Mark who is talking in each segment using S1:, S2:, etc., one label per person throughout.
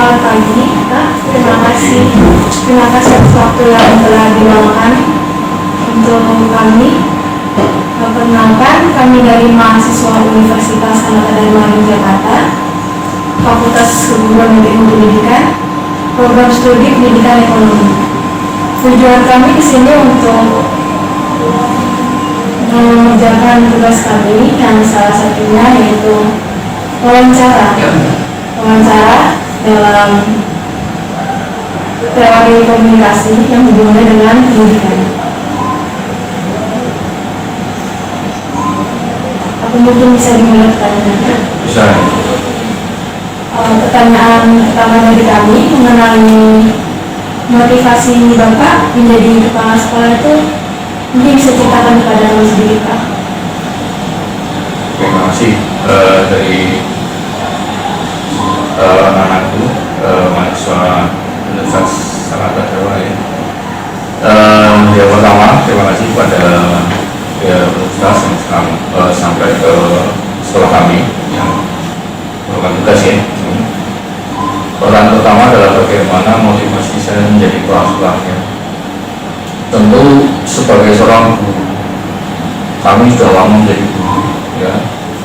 S1: Selamat pagi, Kak. Terima kasih atas waktu yang telah diluangkan untuk kami. Perkenalkan, kami dari mahasiswa Universitas Anak Dharma Yogyakarta, Fakultas Keguruan dan Ilmu Pendidikan, Program Studi Pendidikan Ekonomi. Tujuan kami di sini untuk mengerjakan tugas kami yang salah satunya yaitu wawancara dalam teori komunikasi yang hubungannya dengan pendidikan. Aku mungkin bisa dimulai pertanyaannya.
S2: Bisa.
S1: Pertanyaan pertama dari kami mengenai motivasi Bapak menjadi kepala sekolah itu, mungkin bisa ceritakan kepada kami sedikit, Pak.
S2: Terima kasih dari anakku, mahasiswa Universitas Anak Dharma ya. Yang pertama, terima kasih kepada universitas yang sekarang sampai ke sekolah kami yang melakukan tugas ya. Peran pertama adalah bagaimana motivasi saya menjadi kepala sekolah ya. Tentu sebagai seorang guru, kami sudah lama menjadi guru ya,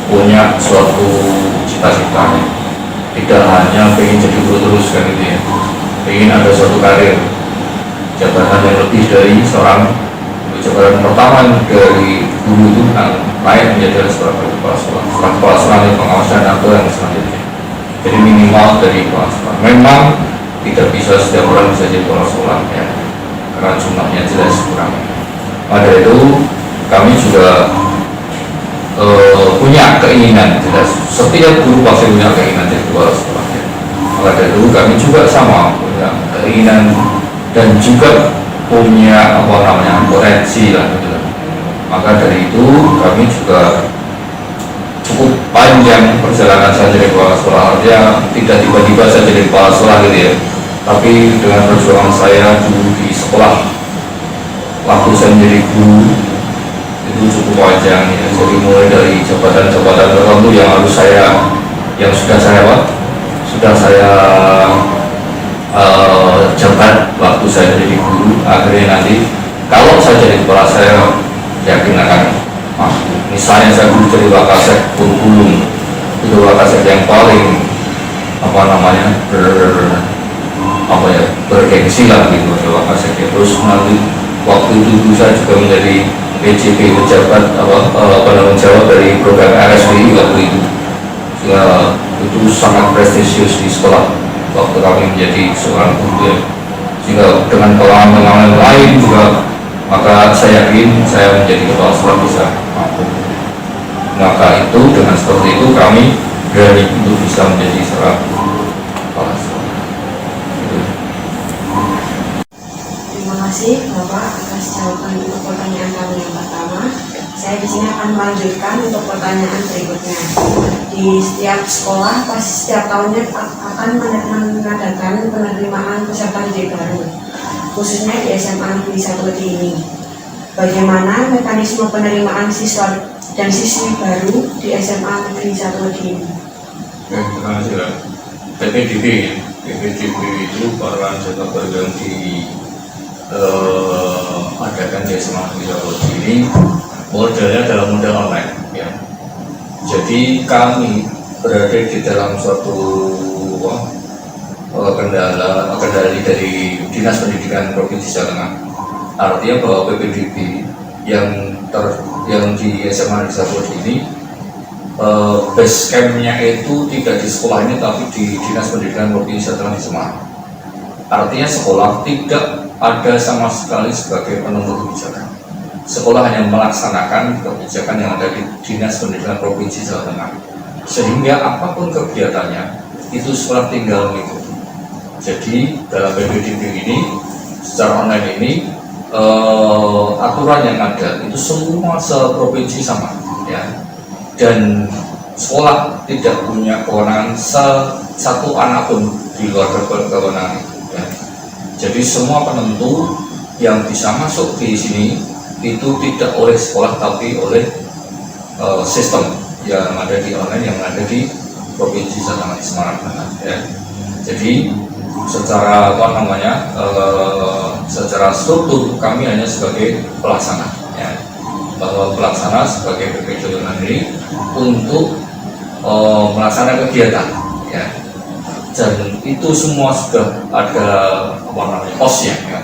S2: punya suatu cita-cita ya. Tidak hanya ingin jadi guru terus kan gitu ya, ingin ada suatu karir jabatan yang lebih dari seorang jabatan pertama dari guru itu kan layak menjadi seorang kepala sekolah. Setelah kepala sekolah yang pengawasan atau yang selanjutnya, jadi minimal dari kepala sekolah. Memang tidak bisa setiap orang bisa jadi kepala sekolah ya, karena jumlahnya jelas kurang. Pada itu kami juga punya keinginan jelas. Setiap guru pasti punya keinginan jadi kepala sekolah ya. Maka dari itu kami juga sama punya keinginan dan juga punya potensi lah gitu. Maka dari itu kami juga cukup panjang perjalanan saya jadi kepala sekolah. Artinya tidak tiba-tiba saya jadi kepala sekolah gitu ya, tapi dengan perjuangan saya dulu di sekolah waktu saya menjadi guru itu cukup panjang ya. Jadi mulai dari jabatan-jabatan tertentu yang sudah saya jabat waktu saya jadi guru. Akhirnya nanti kalau saya jadi kepala, saya yakin akan misalnya saya dulu jadi wakasek kurikulum, itu wakasek yang paling bergengsi lah gitu wakasek. Terus nanti waktu itu saya juga menjadi PJP, pejabat penanggung jawab dari program RSBI waktu itu. Ya, itu sangat prestisius di sekolah waktu kami menjadi seorang guru ya. Sehingga dengan pengalaman lain juga, maka saya yakin saya menjadi kepala sekolah bisa mampu. Maka itu dengan seperti itu kami berani untuk bisa menjadi seorang kepala sekolah.
S3: Terima kasih Bapak atas jawaban untuk pertanyaan kami yang pertama. Saya di sini akan melanjutkan untuk pertanyaan berikutnya. Di setiap sekolah pasti setiap tahunnya akan mengadakan penerimaan peserta didik baru, khususnya di SMA Negeri 1 Wedi ini. Bagaimana mekanisme penerimaan siswa dan siswi baru di SMA Negeri 1 Wedi ini?
S2: Terima kasih lah. PPDB itu peran serta program adakan di SMA Negeri 1 Wedi ini. Modelnya dalam model online ya. Jadi kami berada di dalam suatu kendali dari Dinas Pendidikan Provinsi Jawa Tengah. Artinya bahwa PPDB yang di SMA Negeri 1 Wedi ini base camp-nya itu tidak di sekolah ini tapi di Dinas Pendidikan Provinsi Jawa Tengah di Semarang. Artinya sekolah tidak ada sama sekali sebagai penentu kebijakan. Sekolah hanya melaksanakan kebijakan yang ada di Dinas Pendidikan Provinsi Jawa Tengah, sehingga apapun kegiatannya itu sekolah tinggal mengikuti. Jadi dalam PPDB ini secara online ini aturan yang ada itu semua seprovinsi sama ya, dan sekolah tidak punya kewenangan satu anak pun di luar kewenangan ya. Jadi semua penentu yang bisa masuk di sini itu tidak oleh sekolah tapi oleh sistem yang ada di online yang ada di Provinsi Jawa Tengah di Semarang ya. Jadi secara apa namanya, secara struktur kami hanya sebagai pelaksana, ya. Bahwa pelaksana sebagai PPJ Mandiri untuk melaksanakan kegiatan, ya. Dan itu semua sudah ada apa namanya posnya, ya.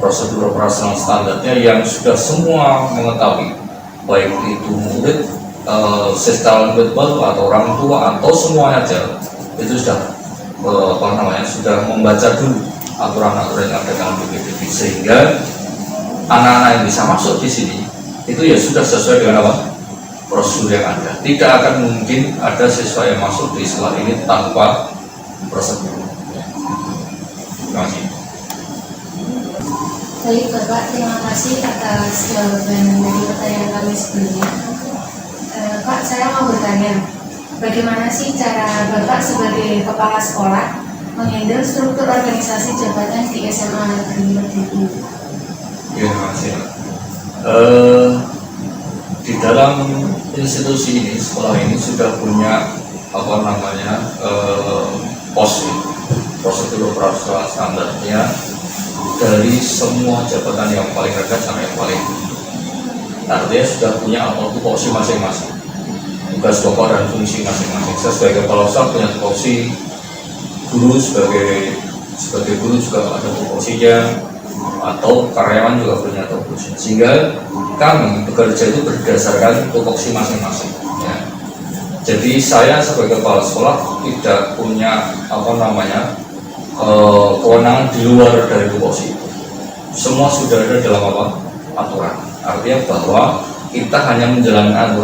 S2: Prosedur operasional standarnya yang sudah semua mengetahui, baik itu murid, siswa baru atau orang tua atau semuanya aja itu sudah apa namanya sudah membaca dulu aturan-aturan yang ada dalam PPDB, sehingga anak-anak yang bisa masuk di sini itu ya sudah sesuai dengan apa prosedur yang ada. Tidak akan mungkin ada siswa yang masuk di sekolah ini tanpa prosedur. Terima kasih.
S1: Baik Bapak, terima kasih atas jawaban dari pertanyaan kami sebelumnya. Pak, saya mau bertanya, bagaimana sih cara Bapak sebagai kepala sekolah menghandle struktur organisasi jabatan di SMA Negeri Merdeka?
S2: Ya, terima kasih. Di dalam institusi ini, sekolah ini sudah punya apa namanya prosedur operasional standarnya dari semua jabatan yang paling rendah sampai yang paling tinggi. Artinya sudah punya tupoksi masing-masing, tugas pokok dan fungsi masing-masing. Saya sebagai kepala sekolah punya tupoksi, guru sebagai guru juga ada tupoksinya, atau karyawan juga punya tupoksi. Sehingga kami bekerja itu berdasarkan tupoksi masing-masing, ya. Jadi saya sebagai kepala sekolah tidak punya apa namanya kewenangan di luar dari tupoksi itu. Semua sudah ada dalam apa aturan. Artinya bahwa kita hanya menjalankan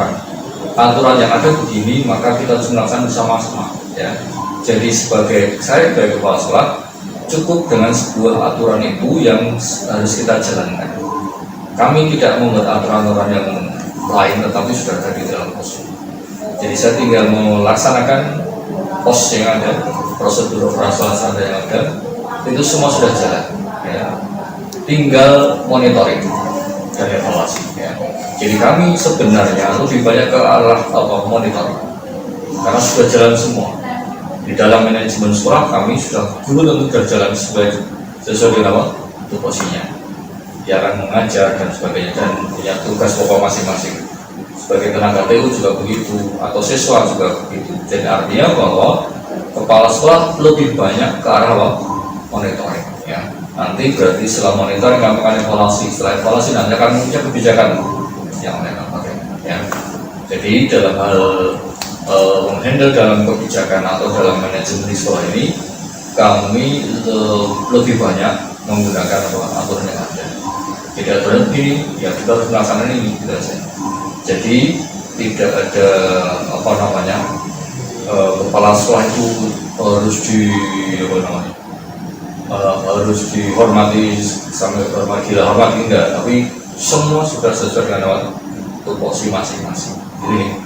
S2: aturan yang ada begini, maka kita harus melaksanakan bersama-sama, ya. Jadi sebagai saya sebagai kepala sekolah cukup dengan sebuah aturan itu yang harus kita jalankan. Kami tidak membuat aturan-aturan yang lain, tetapi sudah ada di dalam pos. Jadi saya tinggal melaksanakan pos yang ada, prosedur operasional standar yang ada, itu semua sudah jalan, ya. Tinggal monitoring dan evaluasi, ya. Jadi kami sebenarnya lebih banyak ke arah monitoring, karena sudah jalan semua. Di dalam manajemen sekolah kami sudah sudah jalan sesuai dengan tupoksinya, jarang mengajar dan sebagainya, dan punya tugas pokok masing-masing. Sebagai tenaga TU juga begitu, atau siswa juga begitu. Jadi artinya bahwa kepala sekolah lebih banyak ke arah monitoring, ya. Nanti berarti setelah monitoring kami akan evaluasi, setelah evaluasi nanti akan punya kebijakan yang mereka pakai, ya. Jadi dalam hal menghandle dalam kebijakan atau dalam manajemen di sekolah ini, kami lebih banyak menggunakan aturan yang ada. Jadi aturan ini, ya kita harus melaksanakan ini, gitu saja. Jadi tidak ada apa namanya kepala sekolah itu harus harus dihormati sampai dihormati enggak, tapi semua sudah sesuai dengan tupoksi masing-masing. Ini.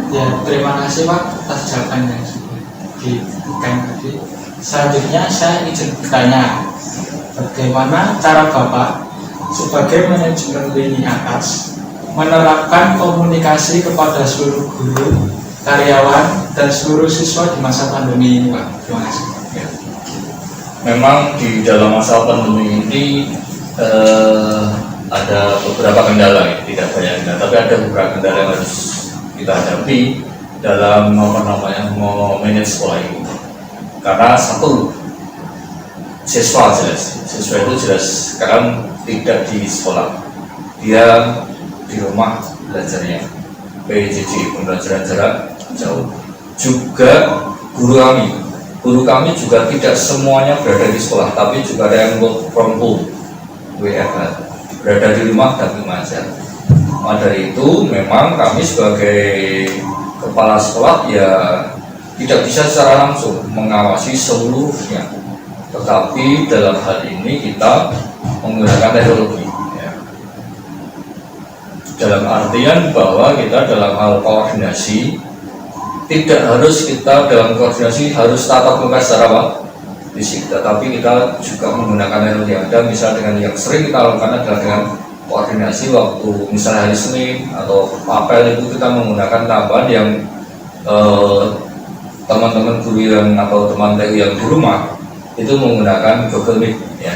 S4: Ya, terima kasih Pak atas jawaban yang sudah diberikan tadi. Selanjutnya saya izin bertanya, bagaimana cara Bapak sebagai manajemen lini atas menerapkan komunikasi kepada seluruh guru, karyawan, dan seluruh siswa di masa pandemi ini, Pak? Terima kasih.
S2: Ya. Memang di dalam masa pandemi ini ada beberapa kendala, ya. Tidak banyak kendala, tapi ada beberapa kendala yang harus kita hadapi dalam manage sekolah ini. Karena satu, siswa itu jelas sekarang tidak di sekolah, dia di rumah belajarnya, PJJ, pembelajaran jarak jauh. Juga guru kami juga tidak semuanya berada di sekolah, tapi juga ada yang work from home, WFH, berada di rumah tapi mengajar. Maka dari itu memang kami sebagai kepala sekolah ya tidak bisa secara langsung mengawasi seluruhnya, tetapi dalam hal ini kita menggunakan teknologi, ya. Dalam artian bahwa kita dalam hal koordinasi tidak harus kita dalam koordinasi harus tatap muka secara fisik, tetapi kita juga menggunakan teknologi yang ada. Misalnya dengan yang sering kita lakukan adalah dengan koordinasi waktu misalnya hari Senin atau apel itu kita menggunakan tambahan yang teman-teman guru yang atau teman TU yang di rumah itu menggunakan Google Meet ya.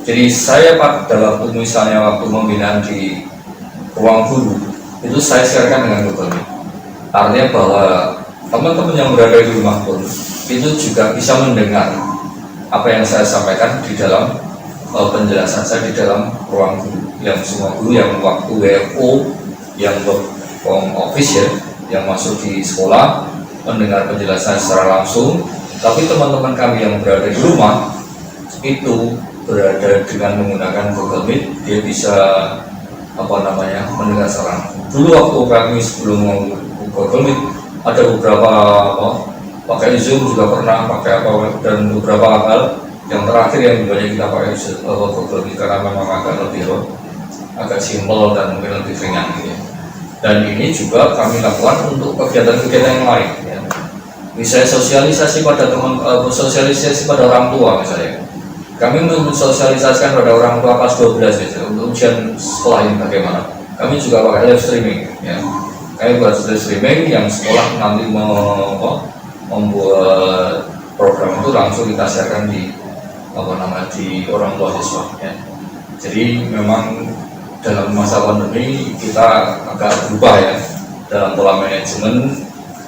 S2: Jadi saya pada waktu misalnya waktu pembinaan di ruang guru itu saya siarkan dengan Google Meet. Artinya bahwa teman-teman yang berada di rumah pun itu juga bisa mendengar apa yang saya sampaikan di dalam penjelasan saya di dalam ruang guru. Yang semua guru yang waktu WFO yang work from office ya, yang masuk di sekolah mendengar penjelasan secara langsung. Tapi teman-teman kami yang berada di rumah itu berada dengan menggunakan Google Meet, dia bisa mendengar secara langsung. Dulu waktu kami sebelum Google Meet ada beberapa pakai Zoom juga pernah pakai dan beberapa hal yang terakhir yang banyak kita pakai Google Meet karena memang agak simpel dan mungkin lebih ringan gitu ya. Dan ini juga kami lakukan untuk kegiatan-kegiatan yang lain ya. Misalnya sosialisasi pada sosialisasi pada orang tua misalnya. Kami mensosialisasikan pada orang tua kelas 12 misalnya untuk ujian sekolah ini bagaimana. Kami juga pakai live streaming ya. Kami buat live streaming yang sekolah nanti membuat program itu langsung kita siarkan di di orang tua siswa ya. Jadi memang dalam masa pandemi kita agak berubah ya dalam pola manajemen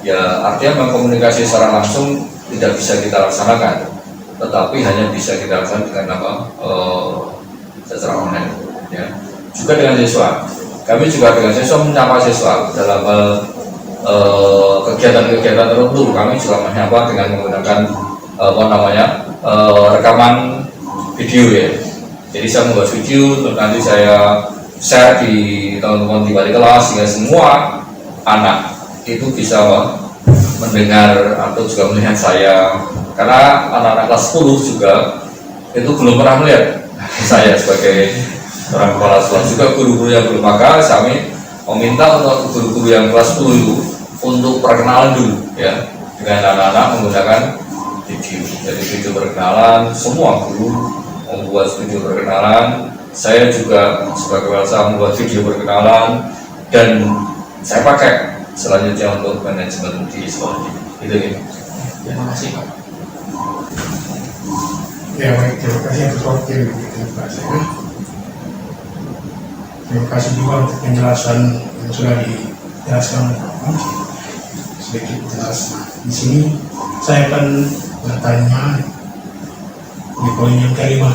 S2: ya, artinya komunikasi secara langsung tidak bisa kita laksanakan, tetapi hanya bisa kita laksanakan dengan secara online ya. Juga dengan siswa, kami juga dengan siswa menyapa siswa dalam kegiatan-kegiatan tertentu. Kami juga menyapa dengan menggunakan rekaman video ya. Jadi saya membuat video, nanti saya share di teman-teman di wali kelas sehingga semua anak itu bisa mendengar atau juga melihat saya, karena anak-anak kelas 10 juga itu belum pernah melihat saya sebagai orang kepala sekolah. Juga guru-guru yang belum, maka kami meminta untuk guru-guru yang kelas 10 itu untuk perkenalan dulu ya dengan anak-anak menggunakan video. Jadi video perkenalan, semua guru membuat video perkenalan. Saya juga sebagai wali membuat video perkenalan dan saya pakai selanjutnya untuk manajemen di sekolah ini. Itu ya.
S4: Terima kasih Pak.
S5: Ya baik, terima kasih atas waktu yang diberikan saya. Terima kasih juga untuk penjelasan yang sudah dijelaskan oleh Bapak. Sedikit jelas. Di sini saya akan bertanya di poin yang kelima,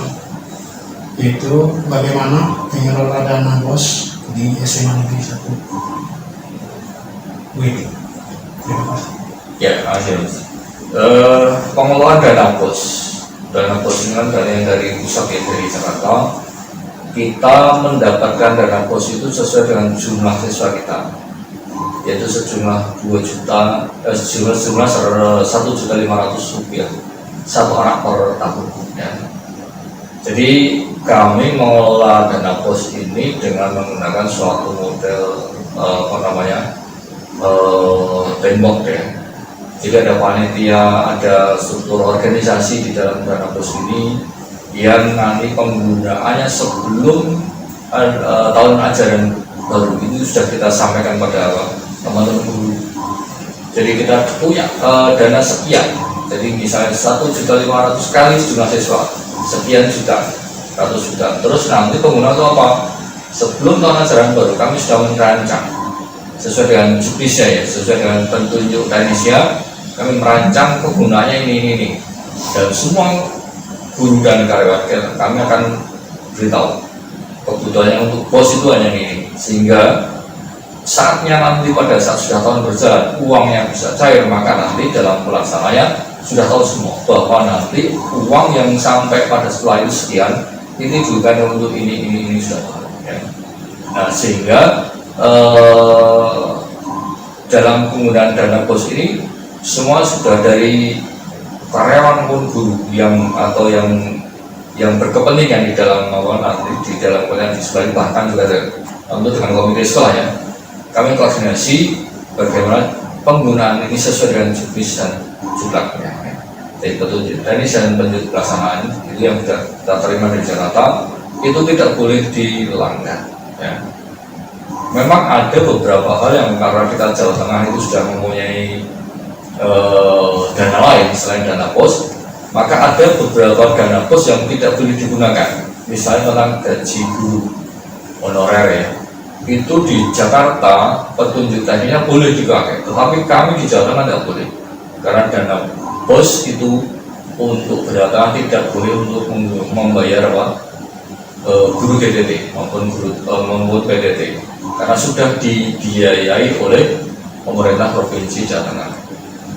S5: yaitu bagaimana pengelola dana BOS di SMA Negeri 1 WIB. Terima kasih.
S2: Ya, terima kasih. Pengelolaan dana BOS ini kan dana yang dari pusat ya, dari Jakarta. Kita mendapatkan dana BOS itu sesuai dengan jumlah siswa kita, yaitu sejumlah 1.500.000 rupiah satu anak per tahun ya. Jadi kami mengelola dana BOS ini dengan menggunakan suatu model tembok ya. Jadi ada panitia, ada struktur organisasi di dalam dana BOS ini yang nanti penggunaannya sebelum tahun ajaran baru itu sudah kita sampaikan pada teman-teman guru. Jadi kita punya dana sekian. Jadi misalnya 1.500.000 kali jumlah siswa sekian juta, 100 juta. Terus nanti penggunaan itu apa? Sebelum tahun ajaran baru kami sudah merancang sesuai dengan juknisnya ya, sesuai dengan petunjuk teknisnya, kami merancang penggunaannya ini dan semua guru dan karyawan kami akan beritahu kebutuhannya untuk BOS itu hanya ini, sehingga saatnya nanti pada saat sudah tahun berjalan uangnya bisa cair, maka nanti dalam pelaksananya sudah tahu semua bahwa nanti uang yang sampai pada sekolah itu sekian, ini juga untuk ini sudah tahu ya. Nah sehingga dalam penggunaan dana BOS ini semua sudah dari karyawan maupun guru yang berkepentingan di dalam di sekolah, bahkan juga tentu dengan komite sekolah ya, kami koordinasi bagaimana penggunaan ini sesuai dengan juknis dan juklaknya. Jadi petunjuk teknis dan petunjuk pelaksanaan itu yang sudah kita terima dari Jakarta itu tidak boleh dilanggar ya. Memang ada beberapa hal yang karena kita Jawa Tengah itu sudah mempunyai dana lain selain dana pos, maka ada beberapa dana pos yang tidak boleh digunakan. Misalnya tentang gaji guru honorer ya, itu di Jakarta petunjuk tadinya boleh dipakai, tetapi kami di Jawa Tengah tidak boleh, karena dana pos itu untuk berdatangan tidak boleh untuk membayar guru GDT maupun guru PDT, karena sudah dibiayai oleh pemerintah provinsi Jawa Tengah.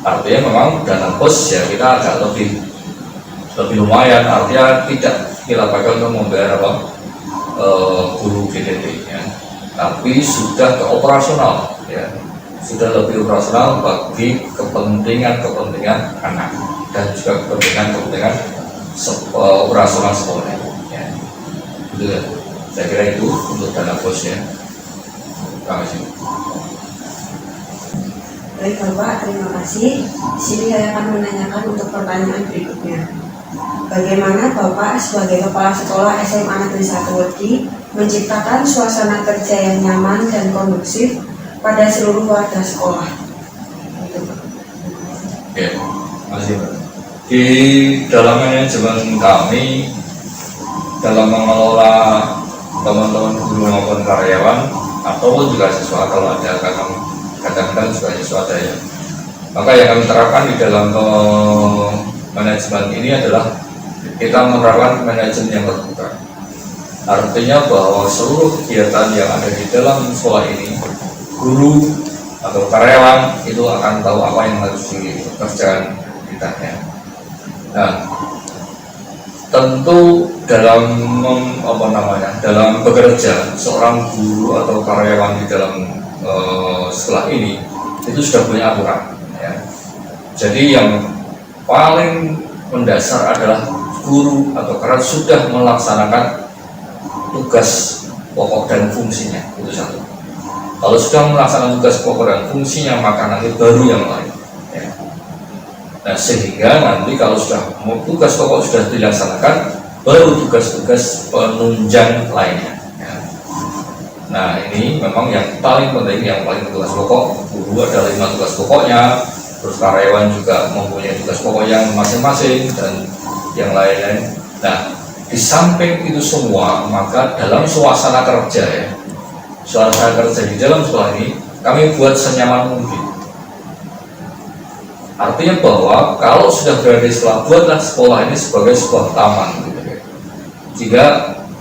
S2: Artinya memang dana pos ya kita agak lebih lumayan, artinya tidak kita pakai untuk membayar guru GDT ya. Tapi sudah ke operasional ya, sudah lebih operasional bagi kepentingan anak dan juga kepentingan operasional sekolah ya. Itu ya, saya kira itu untuk dana pos ya. Terima kasih.
S3: Baik Bapak, terima kasih. Di sini saya akan menanyakan untuk pertanyaan berikutnya. Bagaimana Bapak sebagai Kepala Sekolah SMA Negeri 1 Wedi menciptakan suasana kerja yang nyaman dan kondusif pada seluruh warga sekolah?
S2: Oke, terima kasih Pak. Di dalam manajemen kami dalam mengelola teman-teman guru maupun karyawan ataupun juga siswa, kalau ada kadang-kadang juga siswa ada ya, maka yang kami terapkan di dalam manajemen ini adalah kita menerapkan manajemen yang terbuka. Artinya bahwa seluruh kegiatan yang ada di dalam sekolah ini, guru atau karyawan itu akan tahu apa yang harus dikerjakan kita ya. Nah, tentu dalam dalam bekerja seorang guru atau karyawan di dalam sekolah ini itu sudah punya aturan ya. Jadi yang paling mendasar adalah guru atau karyawan sudah melaksanakan tugas pokok dan fungsinya, itu satu. Kalau sudah melaksanakan tugas pokok dan fungsinya, maka nanti baru yang lain ya. Nah, sehingga nanti kalau sudah tugas pokok sudah dilaksanakan, baru tugas-tugas penunjang lainnya ya. Nah, ini memang yang paling penting, yang paling tugas pokok. Guru ada 5 tugas pokoknya, terus karyawan juga mempunyai tugas pokok yang masing-masing dan yang lain-lain. Nah, di samping itu semua, maka dalam suasana kerja ya, suasana kerja di dalam sekolah ini kami buat senyaman mungkin. Artinya bahwa kalau sudah berada di sekolah, buatlah sekolah ini sebagai sebuah taman gitu ya. Jika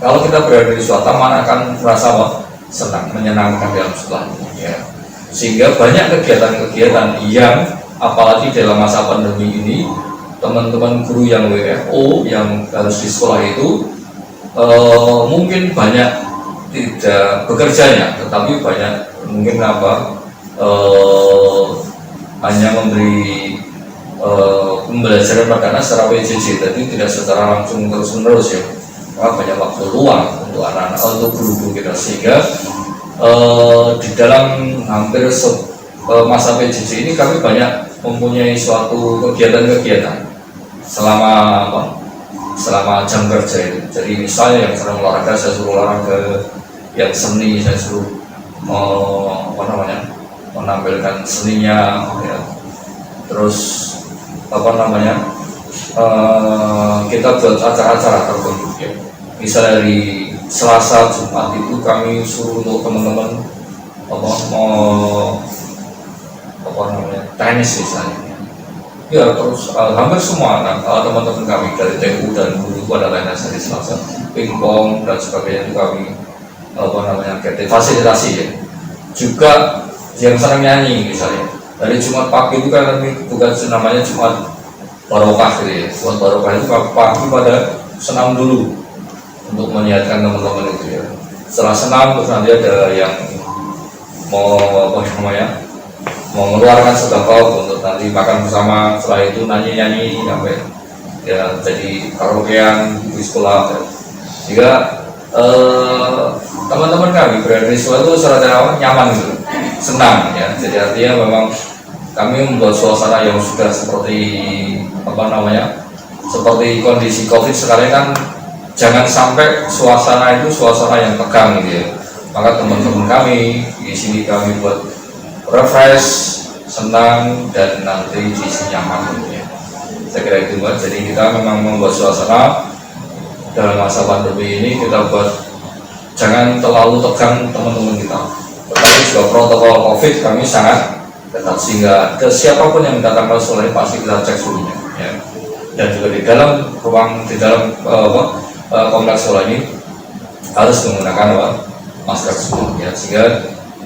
S2: kalau kita berada di suatu taman akan merasa senang, menyenangkan dalam sekolah ini ya. Sehingga banyak kegiatan-kegiatan yang apalagi dalam masa pandemi ini, teman-teman guru yang WFO yang harus di sekolah itu mungkin banyak tidak bekerjanya, tetapi banyak mungkin hanya memberi pembelajaran pada anak secara PJJ, jadi tidak secara langsung terus-menerus ya. Maka banyak waktu luang untuk anak-anak, untuk guru-guru kita, sehingga di dalam hampir masa PJJ ini kami banyak mempunyai suatu kegiatan-kegiatan selama jam kerja itu. Jadi misalnya yang senang olahraga, saya suruh olahraga, yang seni saya suruh menampilkan seninya ya. Terus kita buat acara-acara tertentu ya. Misalnya dari Selasa Jumat itu kami suruh untuk teman-teman tenis misalnya ya. Terus hampir semua teman-teman kami dari TU dan guru pada lainnya dari Selasa, pingpong dan sebagainya itu kami fasilitasi ya. Juga yang senang nyanyi misalnya, dari Jumat pagi itu kan bukan namanya Jumat Barokah gitu ya. Jumat Barokah itu pagi pada senam dulu untuk menyiapkan teman-teman itu ya. Setelah senam terus nanti ada yang mau mengeluarkan sedekah untuk nanti makan bersama. Setelah itu nyanyi-nyanyi sampai ya jadi karaokean di sekolah ya. Jika teman-teman kami berada di sekolah itu secara nyaman gitu, senang ya. Jadi artinya memang kami membuat suasana yang sudah seperti seperti kondisi COVID sekarang kan, jangan sampai suasana itu suasana yang tegang gitu ya. Maka teman-teman kami di sini kami buat refresh senang dan nanti diisi nyaman gitu ya. Saya kira itu Mbak. Jadi kita memang membuat suasana dalam masa pandemi ini, kita buat jangan terlalu tegang teman-teman kita. Tetapi juga protokol COVID kami sangat ketat, sehingga ke siapapun yang datang ke sekolah ini pasti kita cek suhunya ya. Dan juga di dalam ruang, di dalam kompleks sekolah ini harus menggunakan masker semua ya, sehingga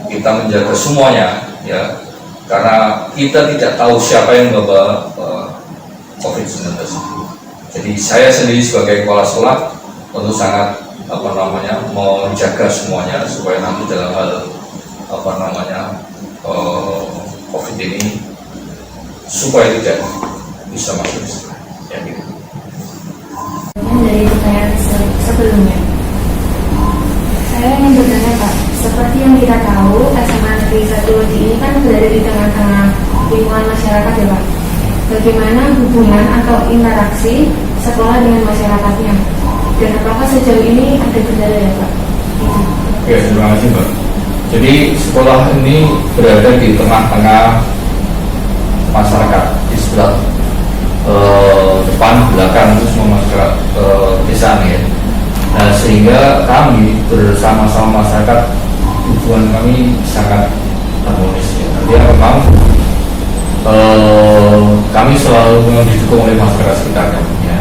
S2: kita menjaga semuanya ya, karena kita tidak tahu siapa yang membawa COVID-19. Jadi saya sendiri sebagai kepala sekolah tentu sangat menjaga semuanya supaya nanti dalam hal COVID ini supaya tidak bisa masuk di sekolah ya gitu.
S1: Dari pertanyaan sebelumnya, saya ingin bertanya Pak, seperti yang kita tahu SMA Negeri 1 Wedi ini kan berada di tengah-tengah lingkungan masyarakat ya Pak. Bagaimana hubungan atau interaksi sekolah dengan masyarakatnya, dan apakah sejauh ini ada kendala ya Pak?
S2: Ya, terima kasih Mbak. Jadi sekolah ini berada di tengah-tengah masyarakat, di sebelah depan, belakang itu semua masyarakat desa ya. Nah, sehingga kami bersama-sama masyarakat, hubungan kami sangat harmonis ya. Artinya memang kami selalu didukung oleh masyarakat sekitarnya ya.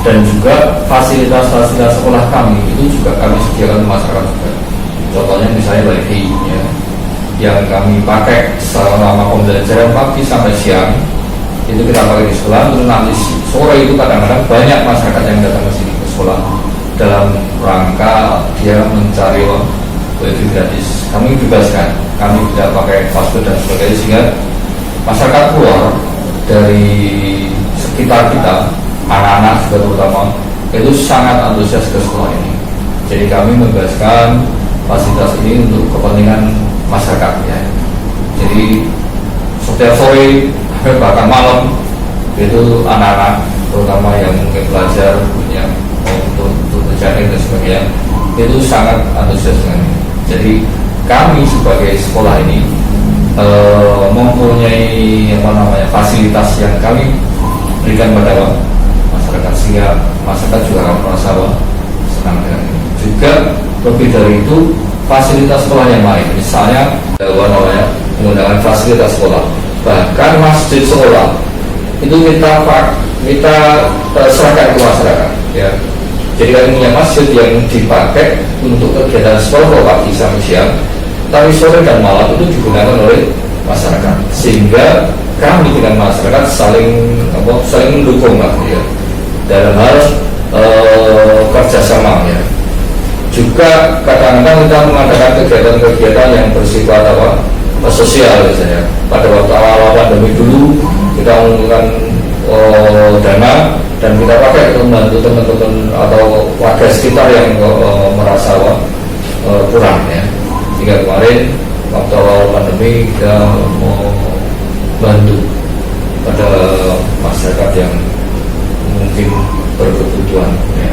S2: Dan juga fasilitas-fasilitas sekolah kami itu juga kami sediakan masyarakat juga. Contohnya misalnya wifi ya, yang kami pakai selama pembelajaran pagi sampai siang itu kita pakai di sekolah. Terus nanti sore itu kadang-kadang banyak masyarakat yang datang ke sini ke sekolah dalam rangka dia mencari wifi gratis. Kami bebaskan, kami tidak pakai password dan sebagainya, sehingga masyarakat luar dari sekitar kita, anak-anak juga terutama, itu sangat antusias ke sekolah ini. Jadi kami membebaskan fasilitas ini untuk kepentingan masyarakat ya. Jadi setiap sore bahkan malam itu anak-anak terutama yang mungkin belajar yang untuk berjaring dan sebagainya itu sangat antusias dengan ini. Jadi kami sebagai sekolah ini mempunyai fasilitas yang kami berikan pada masyarakat, sehingga masyarakat juga akan merasa senang dengan ini. Juga lebih dari itu, fasilitas sekolah yang lain, misalnya menggunakan fasilitas sekolah, bahkan masjid sekolah itu kita serahkan ke masyarakat ya. Jadi kami punya masjid yang dipakai untuk kegiatan sekolah pagi sampai siang, tapi sore dan malam itu digunakan oleh masyarakat, sehingga kami dengan masyarakat saling mendukung lah ya, dalam hal kerjasama ya. Juga kadang-kadang kita mengadakan kegiatan-kegiatan yang bersifat sosial misalnya. Pada waktu awal pandemi dulu kita mengumpulkan dana dan kita pakai untuk membantu teman-teman atau warga sekitar yang merasa kurang ya. Sehingga kemarin waktu awal pandemi kita membantu pada masyarakat yang mungkin berkebutuhan ya.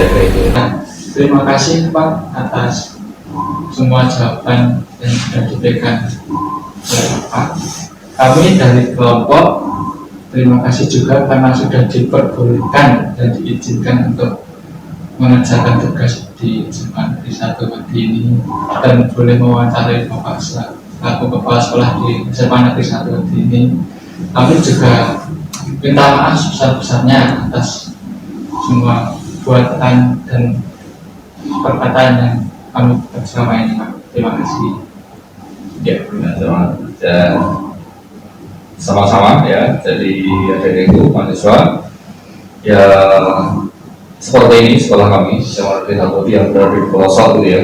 S2: Jadi itu.
S4: Terima kasih Pak atas semua jawaban yang sudah diberikan oleh Pak. Kami dari kelompok terima kasih juga karena sudah diperbolehkan dan diizinkan untuk mengerjakan tugas di SMA Negeri 1 Wedi ini, dan boleh mewawancarai Bapak selaku kepala sekolah di SMA Negeri 1 Wedi ini. Kami juga minta maaf sebesar-besarnya atas semua buatan dan perkataan yang kami bersama ini Pak. Terima kasih.
S2: Ya, sama-sama ya. Jadi adik-adik itu mahasiswa ya, seperti ini sekolah kami SMA Negeri 1 yang berada di pelosok gitu ya,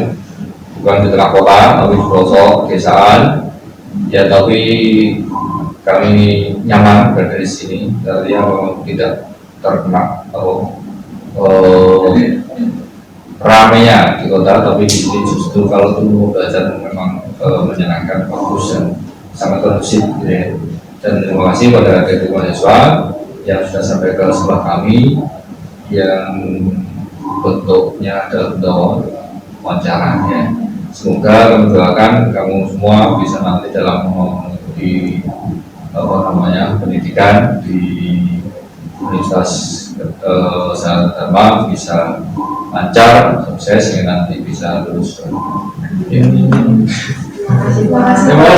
S2: bukan di tengah kota tapi di pelosok desaan ya, tapi kami nyaman berada di sini karena memang tidak terkena ramenya di kota, tapi di sini justru kalau tunggu belajar memang menyenangkan, bagus dan sangat kondusif gitu ya. Dan terima kasih pada adik mahasiswa yang sudah sampai ke sekolah kami yang bentuknya adalah wawancara ya. Semoga kami doakan kamu semua bisa nanti dalam mengikuti pendidikan di Universitas Dharma bisa lancar, sukses, sehingga nanti bisa lulus.
S3: Terima kasih Pak.
S1: Terima kasih.
S4: Terima